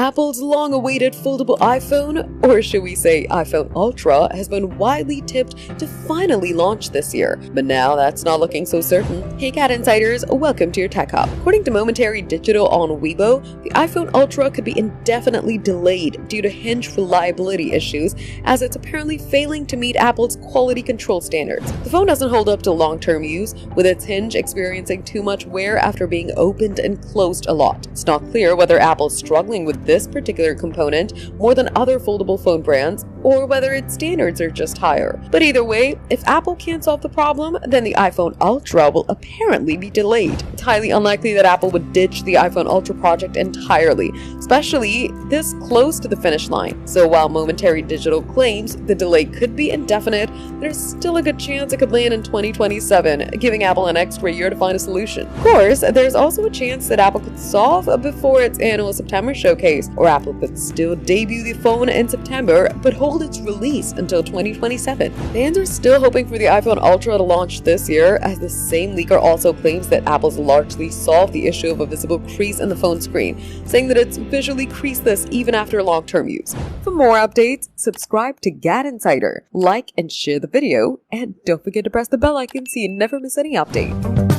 Apple's long-awaited foldable iPhone, or should we say iPhone Ultra, has been widely tipped to finally launch this year, but now that's not looking so certain. Hey GadInsiders, welcome to your Tech Hub. According to Momentary Digital on Weibo, the iPhone Ultra could be indefinitely delayed due to hinge reliability issues, as it's apparently failing to meet Apple's quality control standards. The phone doesn't hold up to long-term use, with its hinge experiencing too much wear after being opened and closed a lot. It's not clear whether Apple's struggling with this particular component more than other foldable phone brands, or whether its standards are just higher. But either way, if Apple can't solve the problem, then the iPhone Ultra will apparently be delayed. It's highly unlikely that Apple would ditch the iPhone Ultra project entirely, especially this close to the finish line. So while Momentary Digital claims the delay could be indefinite, there's still a good chance it could land in 2027, giving Apple an extra year to find a solution. Of course, there's also a chance that Apple could solve before its annual September showcase, or Apple could still debut the phone in September but hold its release until 2027. Fans are still hoping for the iPhone Ultra to launch this year, as the same leaker also claims that Apple's largely solved the issue of a visible crease in the phone screen, saying that it's visually creaseless even after long-term use. For more updates, subscribe to GadInsider, like and share the video, and don't forget to press the bell icon so you never miss any update.